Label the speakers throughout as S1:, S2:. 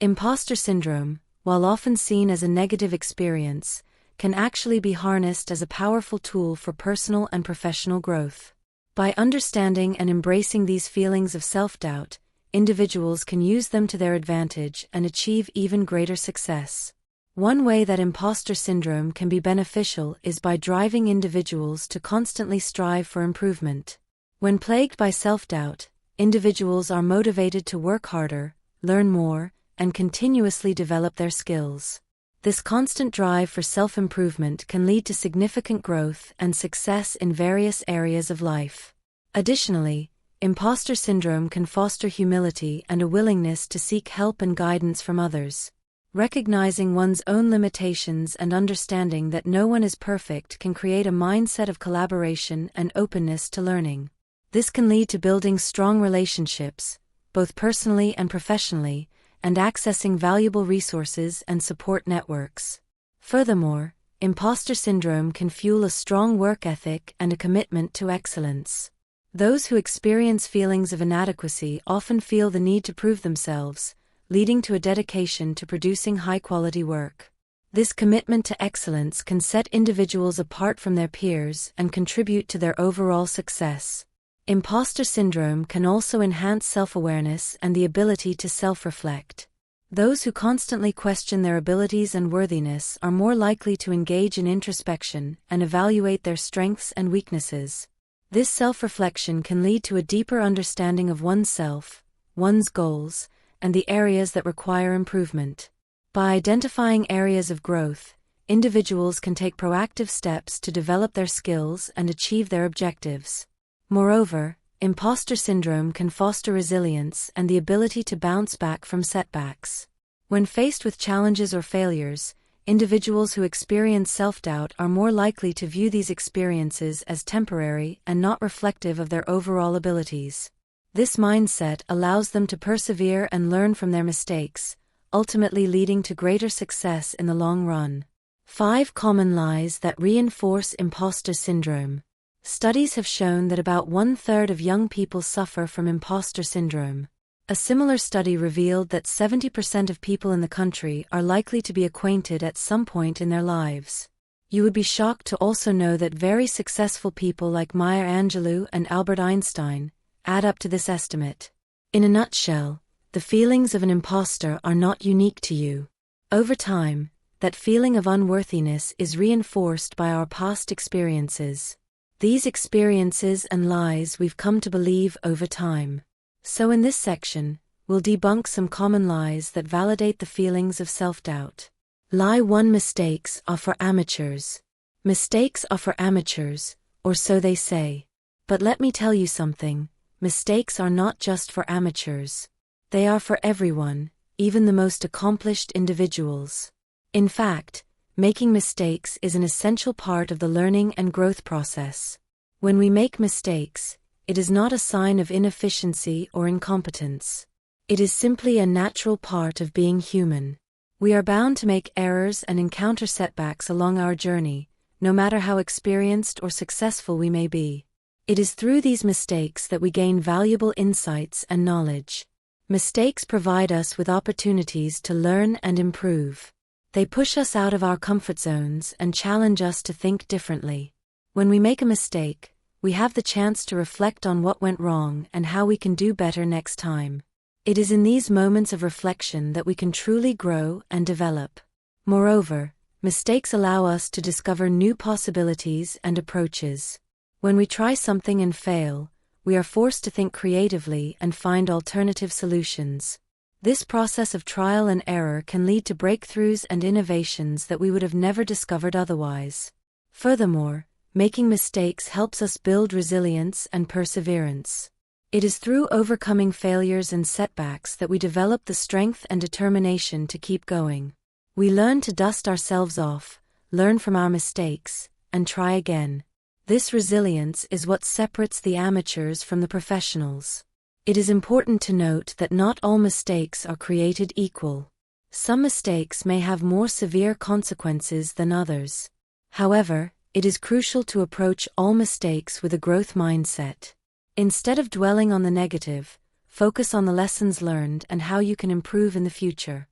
S1: Imposter syndrome, while often seen as a negative experience, can actually be harnessed as a powerful tool for personal and professional growth. By understanding and embracing these feelings of self-doubt, individuals can use them to their advantage and achieve even greater success. One way that imposter syndrome can be beneficial is by driving individuals to constantly strive for improvement. When plagued by self-doubt, individuals are motivated to work harder, learn more, and continuously develop their skills. This constant drive for self-improvement can lead to significant growth and success in various areas of life. Additionally, imposter syndrome can foster humility and a willingness to seek help and guidance from others. Recognizing one's own limitations and understanding that no one is perfect can create a mindset of collaboration and openness to learning. This can lead to building strong relationships, both personally and professionally, and accessing valuable resources and support networks. Furthermore, imposter syndrome can fuel a strong work ethic and a commitment to excellence. Those who experience feelings of inadequacy often feel the need to prove themselves, leading to a dedication to producing high-quality work. This commitment to excellence can set individuals apart from their peers and contribute to their overall success. Imposter syndrome can also enhance self-awareness and the ability to self-reflect. Those who constantly question their abilities and worthiness are more likely to engage in introspection and evaluate their strengths and weaknesses. This self-reflection can lead to a deeper understanding of oneself, one's goals, and the areas that require improvement. By identifying areas of growth, individuals can take proactive steps to develop their skills and achieve their objectives. Moreover, imposter syndrome can foster resilience and the ability to bounce back from setbacks. When faced with challenges or failures, individuals who experience self-doubt are more likely to view these experiences as temporary and not reflective of their overall abilities. This mindset allows them to persevere and learn from their mistakes, ultimately leading to greater success in the long run. 5 common lies that reinforce imposter syndrome. Studies have shown that about 1/3 of young people suffer from imposter syndrome. A similar study revealed that 70% of people in the country are likely to be acquainted at some point in their lives. You would be shocked to also know that very successful people like Maya Angelou and Albert Einstein add up to this estimate. In a nutshell, the feelings of an imposter are not unique to you. Over time, that feeling of unworthiness is reinforced by our past experiences. These experiences and lies we've come to believe over time. So in this section, we'll debunk some common lies that validate the feelings of self-doubt. Lie 1: mistakes are for amateurs. Mistakes are for amateurs, or so they say. But let me tell you something, mistakes are not just for amateurs. They are for everyone, even the most accomplished individuals. In fact, making mistakes is an essential part of the learning and growth process. When we make mistakes, it is not a sign of inefficiency or incompetence. It is simply a natural part of being human. We are bound to make errors and encounter setbacks along our journey, no matter how experienced or successful we may be. It is through these mistakes that we gain valuable insights and knowledge. Mistakes provide us with opportunities to learn and improve. They push us out of our comfort zones and challenge us to think differently. When we make a mistake, we have the chance to reflect on what went wrong and how we can do better next time. It is in these moments of reflection that we can truly grow and develop. Moreover, mistakes allow us to discover new possibilities and approaches. When we try something and fail, we are forced to think creatively and find alternative solutions. This process of trial and error can lead to breakthroughs and innovations that we would have never discovered otherwise. Furthermore, making mistakes helps us build resilience and perseverance. It is through overcoming failures and setbacks that we develop the strength and determination to keep going. We learn to dust ourselves off, learn from our mistakes, and try again. This resilience is what separates the amateurs from the professionals. It is important to note that not all mistakes are created equal. Some mistakes may have more severe consequences than others. However, it is crucial to approach all mistakes with a growth mindset. Instead of dwelling on the negative, focus on the lessons learned and how you can improve in the future.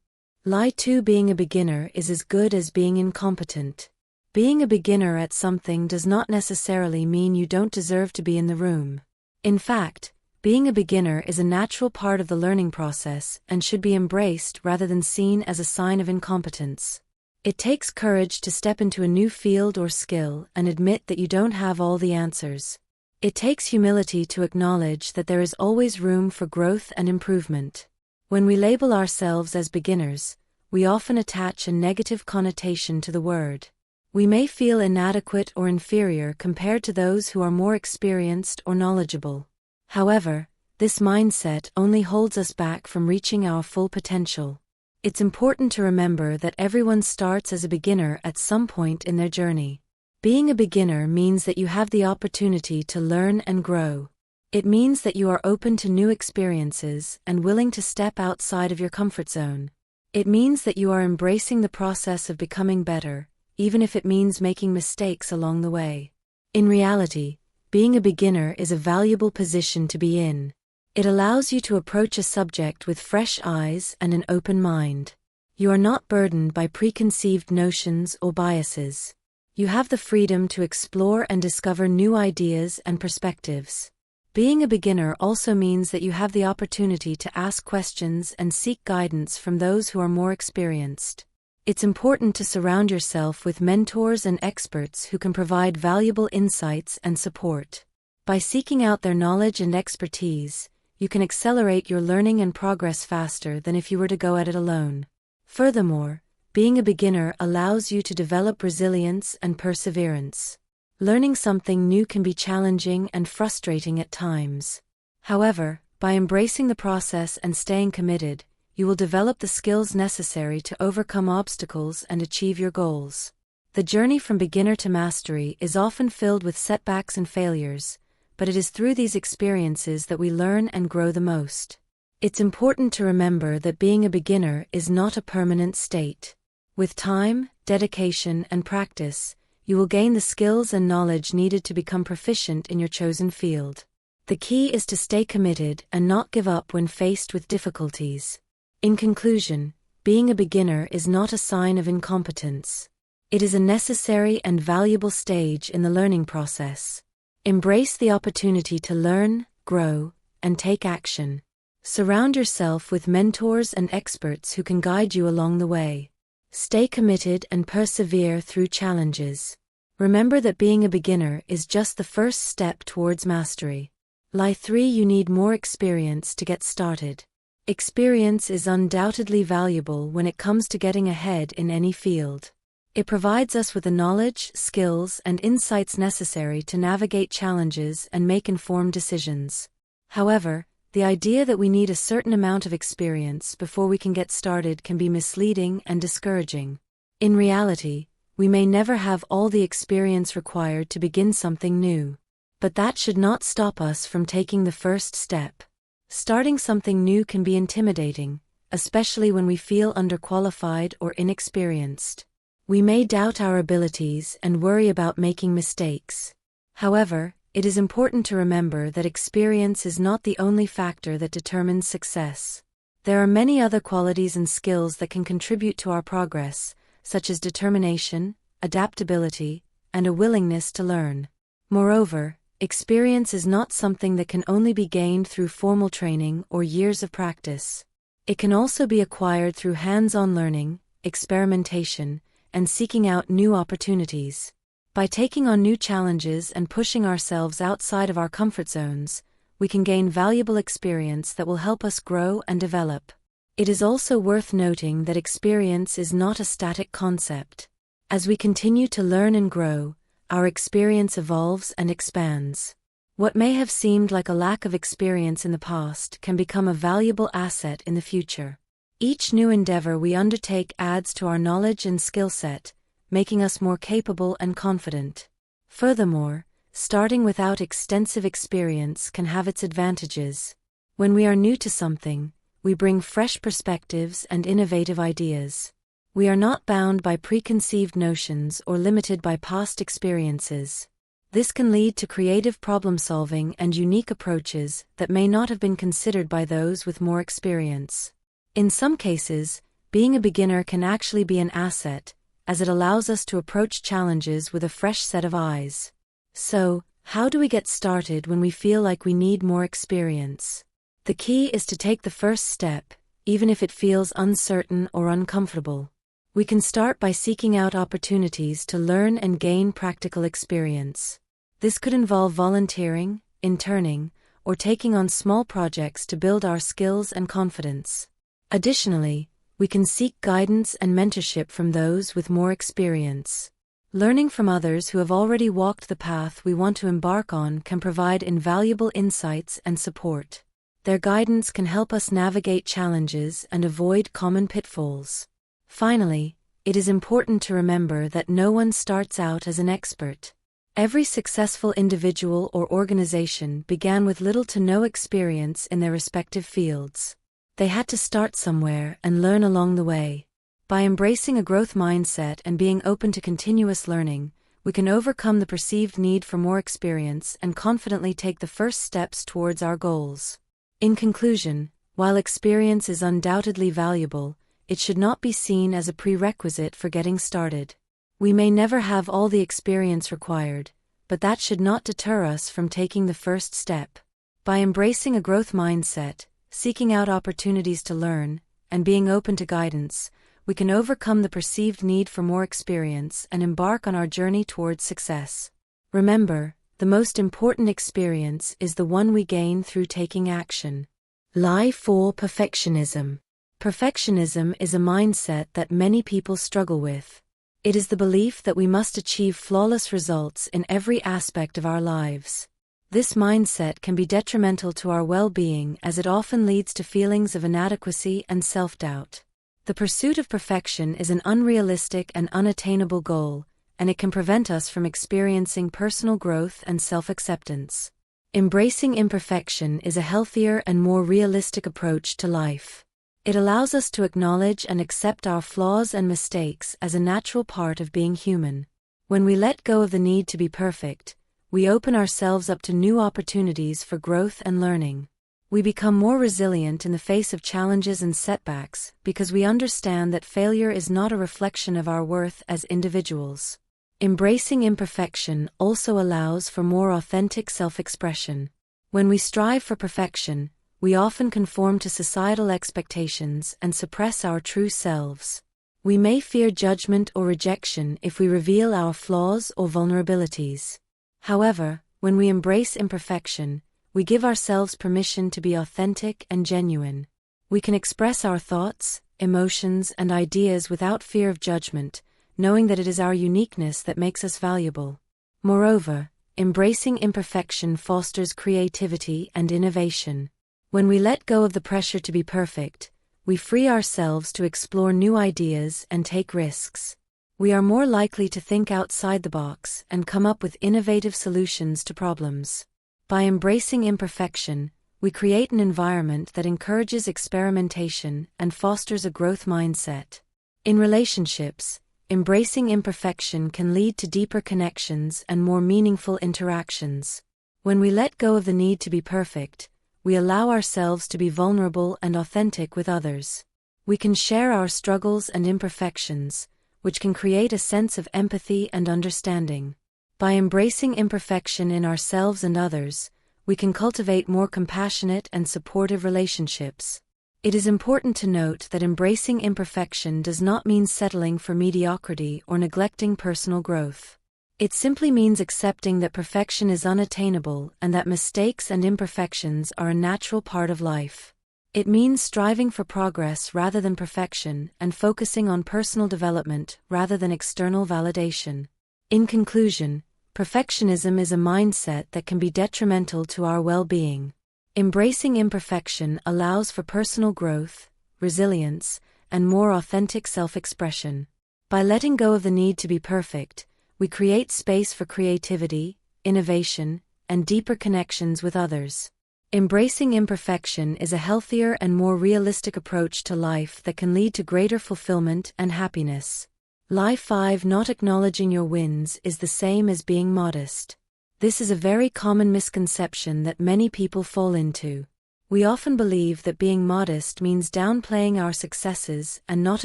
S1: Lie 2. Being a beginner is as good as being incompetent. Being a beginner at something does not necessarily mean you don't deserve to be in the room. In fact, being a beginner is a natural part of the learning process and should be embraced rather than seen as a sign of incompetence. It takes courage to step into a new field or skill and admit that you don't have all the answers. It takes humility to acknowledge that there is always room for growth and improvement. When we label ourselves as beginners, we often attach a negative connotation to the word. We may feel inadequate or inferior compared to those who are more experienced or knowledgeable. However, this mindset only holds us back from reaching our full potential. It's important to remember that everyone starts as a beginner at some point in their journey. Being a beginner means that you have the opportunity to learn and grow. It means that you are open to new experiences and willing to step outside of your comfort zone. It means that you are embracing the process of becoming better, even if it means making mistakes along the way. In reality, being a beginner is a valuable position to be in. It allows you to approach a subject with fresh eyes and an open mind. You are not burdened by preconceived notions or biases. You have the freedom to explore and discover new ideas and perspectives. Being a beginner also means that you have the opportunity to ask questions and seek guidance from those who are more experienced. It's important to surround yourself with mentors and experts who can provide valuable insights and support. By seeking out their knowledge and expertise, you can accelerate your learning and progress faster than if you were to go at it alone. Furthermore, being a beginner allows you to develop resilience and perseverance. Learning something new can be challenging and frustrating at times. However, by embracing the process and staying committed, you will develop the skills necessary to overcome obstacles and achieve your goals. The journey from beginner to mastery is often filled with setbacks and failures, but it is through these experiences that we learn and grow the most. It's important to remember that being a beginner is not a permanent state. With time, dedication, and practice, you will gain the skills and knowledge needed to become proficient in your chosen field. The key is to stay committed and not give up when faced with difficulties. In conclusion, being a beginner is not a sign of incompetence. It is a necessary and valuable stage in the learning process. Embrace the opportunity to learn, grow, and take action. Surround yourself with mentors and experts who can guide you along the way. Stay committed and persevere through challenges. Remember that being a beginner is just the first step towards mastery. Lie 3. You need more experience to get started. Experience is undoubtedly valuable when it comes to getting ahead in any field. It provides us with the knowledge, skills, and insights necessary to navigate challenges and make informed decisions. However, the idea that we need a certain amount of experience before we can get started can be misleading and discouraging. In reality, we may never have all the experience required to begin something new. But that should not stop us from taking the first step. Starting something new can be intimidating, especially when we feel underqualified or inexperienced. We may doubt our abilities and worry about making mistakes. However, it is important to remember that experience is not the only factor that determines success. There are many other qualities and skills that can contribute to our progress, such as determination, adaptability, and a willingness to learn. Moreover, experience is not something that can only be gained through formal training or years of practice. It can also be acquired through hands-on learning, experimentation, and seeking out new opportunities. By taking on new challenges and pushing ourselves outside of our comfort zones, we can gain valuable experience that will help us grow and develop. It is also worth noting that experience is not a static concept. As we continue to learn and grow, our experience evolves and expands. What may have seemed like a lack of experience in the past can become a valuable asset in the future. Each new endeavor we undertake adds to our knowledge and skill set, making us more capable and confident. Furthermore, starting without extensive experience can have its advantages. When we are new to something, we bring fresh perspectives and innovative ideas. We are not bound by preconceived notions or limited by past experiences. This can lead to creative problem-solving and unique approaches that may not have been considered by those with more experience. In some cases, being a beginner can actually be an asset, as it allows us to approach challenges with a fresh set of eyes. So, how do we get started when we feel like we need more experience? The key is to take the first step, even if it feels uncertain or uncomfortable. We can start by seeking out opportunities to learn and gain practical experience. This could involve volunteering, interning, or taking on small projects to build our skills and confidence. Additionally, we can seek guidance and mentorship from those with more experience. Learning from others who have already walked the path we want to embark on can provide invaluable insights and support. Their guidance can help us navigate challenges and avoid common pitfalls. Finally, it is important to remember that no one starts out as an expert. Every successful individual or organization began with little to no experience in their respective fields. They had to start somewhere and learn along the way. By embracing a growth mindset and being open to continuous learning, we can overcome the perceived need for more experience and confidently take the first steps towards our goals. In conclusion, while experience is undoubtedly valuable, it should not be seen as a prerequisite for getting started. We may never have all the experience required, but that should not deter us from taking the first step. By embracing a growth mindset, seeking out opportunities to learn, and being open to guidance, we can overcome the perceived need for more experience and embark on our journey towards success. Remember, the most important experience is the one we gain through taking action. Lie 4. Perfectionism. Perfectionism is a mindset that many people struggle with. It is the belief that we must achieve flawless results in every aspect of our lives. This mindset can be detrimental to our well-being as it often leads to feelings of inadequacy and self-doubt. The pursuit of perfection is an unrealistic and unattainable goal, and it can prevent us from experiencing personal growth and self-acceptance. Embracing imperfection is a healthier and more realistic approach to life. It allows us to acknowledge and accept our flaws and mistakes as a natural part of being human. When we let go of the need to be perfect, we open ourselves up to new opportunities for growth and learning. We become more resilient in the face of challenges and setbacks because we understand that failure is not a reflection of our worth as individuals. Embracing imperfection also allows for more authentic self-expression. When we strive for perfection, we often conform to societal expectations and suppress our true selves. We may fear judgment or rejection if we reveal our flaws or vulnerabilities. However, when we embrace imperfection, we give ourselves permission to be authentic and genuine. We can express our thoughts, emotions, and ideas without fear of judgment, knowing that it is our uniqueness that makes us valuable. Moreover, embracing imperfection fosters creativity and innovation. When we let go of the pressure to be perfect, we free ourselves to explore new ideas and take risks. We are more likely to think outside the box and come up with innovative solutions to problems. By embracing imperfection, we create an environment that encourages experimentation and fosters a growth mindset. In relationships, embracing imperfection can lead to deeper connections and more meaningful interactions. When we let go of the need to be perfect, we allow ourselves to be vulnerable and authentic with others. We can share our struggles and imperfections, which can create a sense of empathy and understanding. By embracing imperfection in ourselves and others, we can cultivate more compassionate and supportive relationships. It is important to note that embracing imperfection does not mean settling for mediocrity or neglecting personal growth. It simply means accepting that perfection is unattainable and that mistakes and imperfections are a natural part of life. It means striving for progress rather than perfection and focusing on personal development rather than external validation. In conclusion, perfectionism is a mindset that can be detrimental to our well-being. Embracing imperfection allows for personal growth, resilience, and more authentic self-expression. By letting go of the need to be perfect, we create space for creativity, innovation, and deeper connections with others. Embracing imperfection is a healthier and more realistic approach to life that can lead to greater fulfillment and happiness. Lie 5. Not acknowledging your wins is the same as being modest. This is a very common misconception that many people fall into. We often believe that being modest means downplaying our successes and not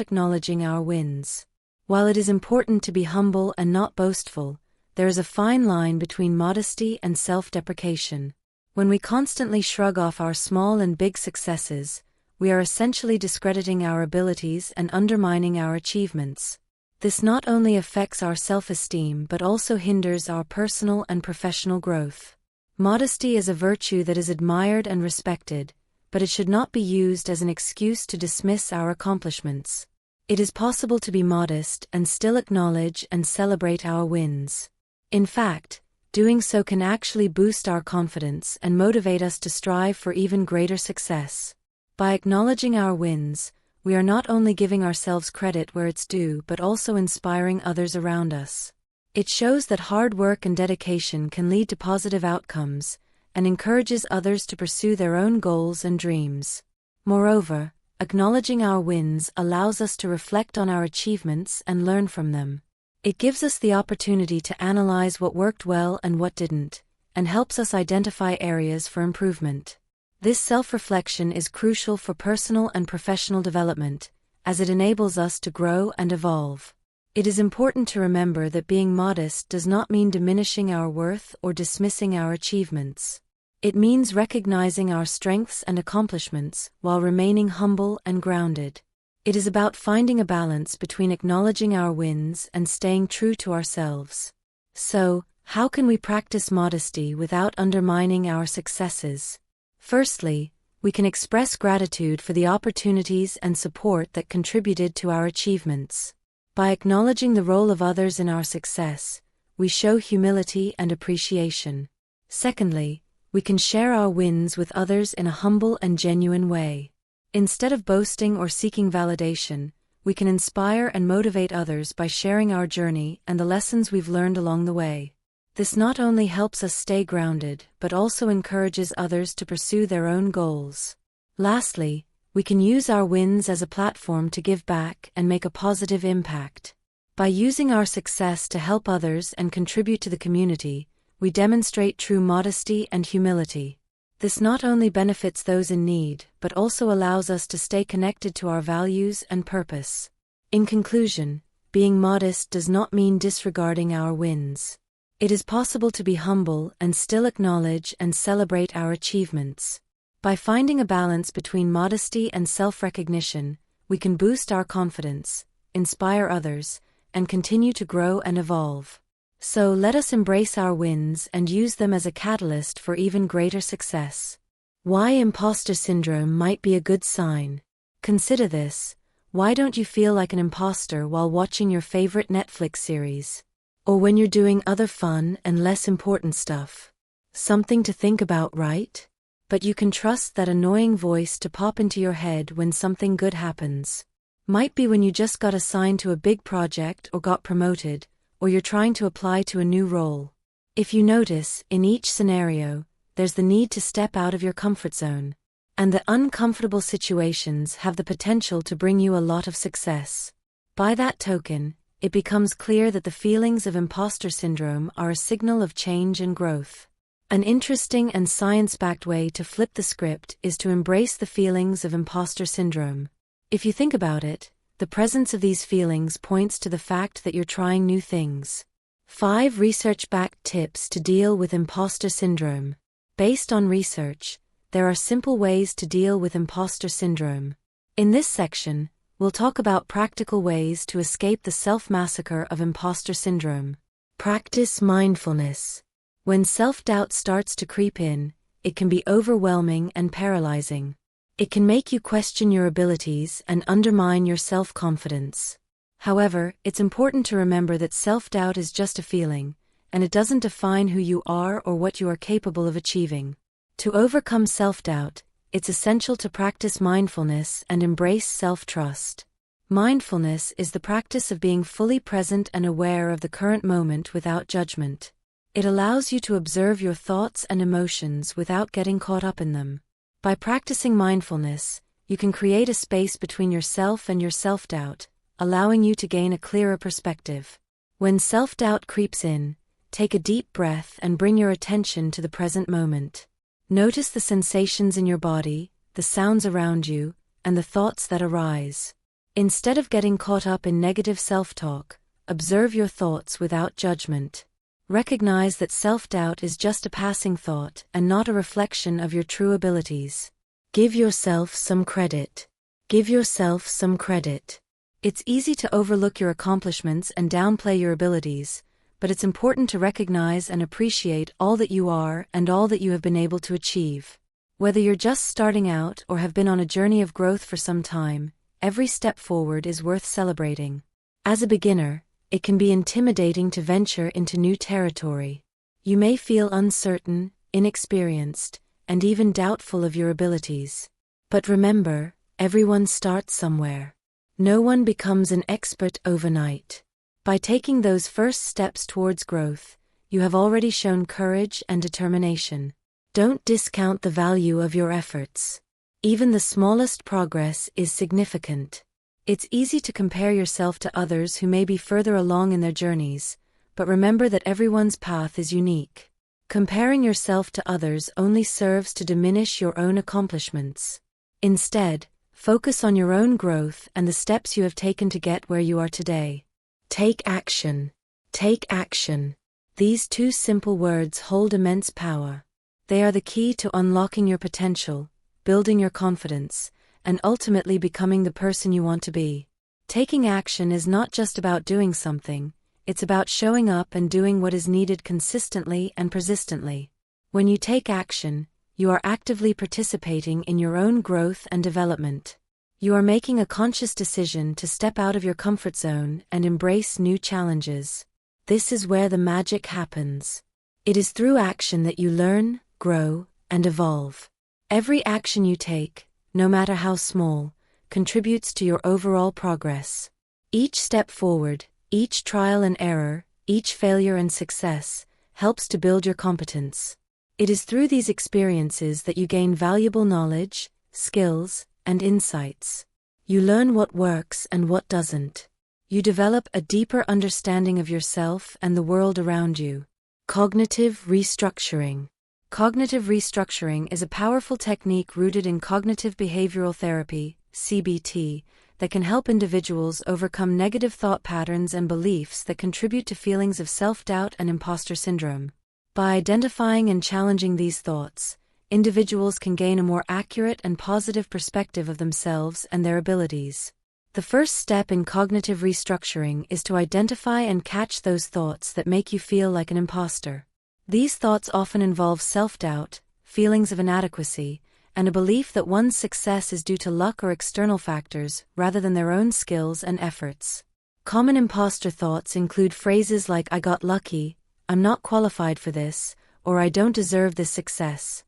S1: acknowledging our wins. While it is important to be humble and not boastful, there is a fine line between modesty and self-deprecation. When we constantly shrug off our small and big successes, we are essentially discrediting our abilities and undermining our achievements. This not only affects our self-esteem but also hinders our personal and professional growth. Modesty is a virtue that is admired and respected, but it should not be used as an excuse to dismiss our accomplishments. It is possible to be modest and still acknowledge and celebrate our wins. In fact, doing so can actually boost our confidence and motivate us to strive for even greater success. By acknowledging our wins, we are not only giving ourselves credit where it's due but also inspiring others around us. It shows that hard work and dedication can lead to positive outcomes, and encourages others to pursue their own goals and dreams. Moreover, acknowledging our wins allows us to reflect on our achievements and learn from them. It gives us the opportunity to analyze what worked well and what didn't, and helps us identify areas for improvement. This self-reflection is crucial for personal and professional development, as it enables us to grow and evolve. It is important to remember that being modest does not mean diminishing our worth or dismissing our achievements. It means recognizing our strengths and accomplishments while remaining humble and grounded. It is about finding a balance between acknowledging our wins and staying true to ourselves. So, how can we practice modesty without undermining our successes? Firstly, we can express gratitude for the opportunities and support that contributed to our achievements. By acknowledging the role of others in our success, we show humility and appreciation. Secondly, we can share our wins with others in a humble and genuine way. Instead of boasting or seeking validation, we can inspire and motivate others by sharing our journey and the lessons we've learned along the way. This not only helps us stay grounded but also encourages others to pursue their own goals. Lastly, we can use our wins as a platform to give back and make a positive impact. By using our success to help others and contribute to the community, we demonstrate true modesty and humility. This not only benefits those in need but also allows us to stay connected to our values and purpose. In conclusion, being modest does not mean disregarding our wins. It is possible to be humble and still acknowledge and celebrate our achievements. By finding a balance between modesty and self-recognition, we can boost our confidence, inspire others, and continue to grow and evolve. So let us embrace our wins and use them as a catalyst for even greater success. Why imposter syndrome might be a good sign. Consider this: why don't you feel like an imposter while watching your favorite Netflix series? Or when you're doing other fun and less important stuff? Something to think about, right? But you can trust that annoying voice to pop into your head when something good happens. Might be when you just got assigned to a big project or got promoted, or you're trying to apply to a new role. If you notice, in each scenario, there's the need to step out of your comfort zone. And the uncomfortable situations have the potential to bring you a lot of success. By that token, it becomes clear that the feelings of imposter syndrome are a signal of change and growth. An interesting and science-backed way to flip the script is to embrace the feelings of imposter syndrome. If you think about it, the presence of these feelings points to the fact that you're trying new things. 5 research-backed tips to deal with imposter syndrome. Based on research, there are simple ways to deal with imposter syndrome. In this section, we'll talk about practical ways to escape the self-massacre of imposter syndrome. Practice mindfulness. When self-doubt starts to creep in, it can be overwhelming and paralyzing. It can make you question your abilities and undermine your self-confidence. However, it's important to remember that self-doubt is just a feeling, and it doesn't define who you are or what you are capable of achieving. To overcome self-doubt, it's essential to practice mindfulness and embrace self-trust. Mindfulness is the practice of being fully present and aware of the current moment without judgment. It allows you to observe your thoughts and emotions without getting caught up in them. By practicing mindfulness, you can create a space between yourself and your self-doubt, allowing you to gain a clearer perspective. When self-doubt creeps in, take a deep breath and bring your attention to the present moment. Notice the sensations in your body, the sounds around you, and the thoughts that arise. Instead of getting caught up in negative self-talk, observe your thoughts without judgment. Recognize that self-doubt is just a passing thought and not a reflection of your true abilities. Give yourself some credit. Give yourself some credit. It's easy to overlook your accomplishments and downplay your abilities, but it's important to recognize and appreciate all that you are and all that you have been able to achieve. Whether you're just starting out or have been on a journey of growth for some time, every step forward is worth celebrating. As a beginner, it can be intimidating to venture into new territory. You may feel uncertain, inexperienced, and even doubtful of your abilities. But remember, everyone starts somewhere. No one becomes an expert overnight. By taking those first steps towards growth, you have already shown courage and determination. Don't discount the value of your efforts. Even the smallest progress is significant. It's easy to compare yourself to others who may be further along in their journeys, but remember that everyone's path is unique. Comparing yourself to others only serves to diminish your own accomplishments. Instead, focus on your own growth and the steps you have taken to get where you are today. Take action. Take action. These two simple words hold immense power. They are the key to unlocking your potential, building your confidence, and ultimately becoming the person you want to be. Taking action is not just about doing something, it's about showing up and doing what is needed consistently and persistently. When you take action, you are actively participating in your own growth and development. You are making a conscious decision to step out of your comfort zone and embrace new challenges. This is where the magic happens. It is through action that you learn, grow, and evolve. Every action you take, no matter how small, contributes to your overall progress. Each step forward, each trial and error, each failure and success, helps to build your competence. It is through these experiences that you gain valuable knowledge, skills, and insights. You learn what works and what doesn't. You develop a deeper understanding of yourself and the world around you. Cognitive restructuring. Cognitive restructuring is a powerful technique rooted in cognitive behavioral therapy, CBT, that can help individuals overcome negative thought patterns and beliefs that contribute to feelings of self-doubt and imposter syndrome. By identifying and challenging these thoughts, individuals can gain a more accurate and positive perspective of themselves and their abilities. The first step in cognitive restructuring is to identify and catch those thoughts that make you feel like an imposter. These thoughts often involve self-doubt, feelings of inadequacy, and a belief that one's success is due to luck or external factors rather than their own skills and efforts. Common imposter thoughts include phrases like "I got lucky," "I'm not qualified for this," or "I don't deserve this success."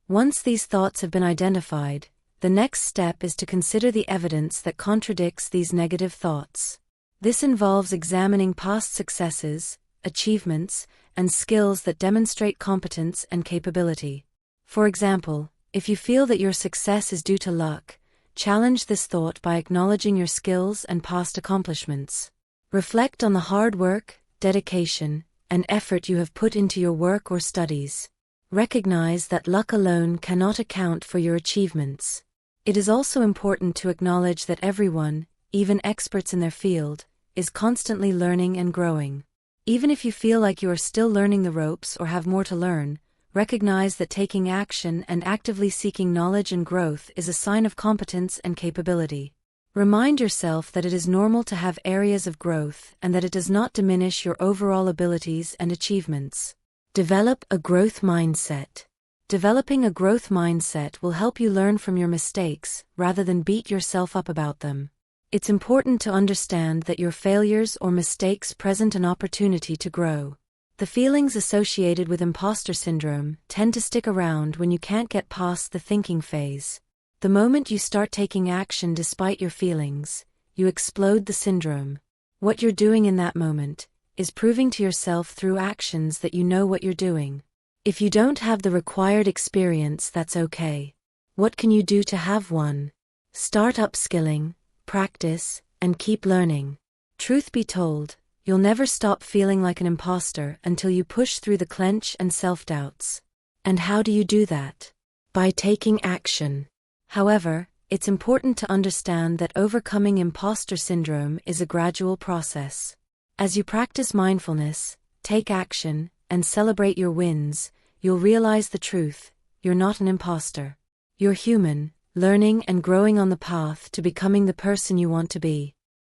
S1: Once these thoughts have been identified, the next step is to consider the evidence that contradicts these negative thoughts. This involves examining past successes, achievements, and skills that demonstrate competence and capability. For example, if you feel that your success is due to luck, challenge this thought by acknowledging your skills and past accomplishments. Reflect on the hard work, dedication, and effort you have put into your work or studies. Recognize that luck alone cannot account for your achievements. It is also important to acknowledge that everyone, even experts in their field, is constantly learning and growing. Even if you feel like you are still learning the ropes or have more to learn, recognize that taking action and actively seeking knowledge and growth is a sign of competence and capability. Remind yourself that it is normal to have areas of growth and that it does not diminish your overall abilities and achievements. Develop a growth mindset. Developing a growth mindset will help you learn from your mistakes rather than beat yourself up about them. It's important to understand that your failures or mistakes present an opportunity to grow. The feelings associated with imposter syndrome tend to stick around when you can't get past the thinking phase. The moment you start taking action despite your feelings, you explode the syndrome. What you're doing in that moment is proving to yourself through actions that you know what you're doing. If you don't have the required experience, that's okay. What can you do to have one? Start upskilling, practice, and keep learning. Truth be told, You'll never stop feeling like an imposter until you push through the clench and self-doubts. And how do you do that? By taking action. However, it's important to understand that overcoming imposter syndrome is a gradual process. As you practice mindfulness, take action, and celebrate your wins, you'll realize the truth: you're not an imposter. You're human, learning and growing on the path to becoming the person you want to be.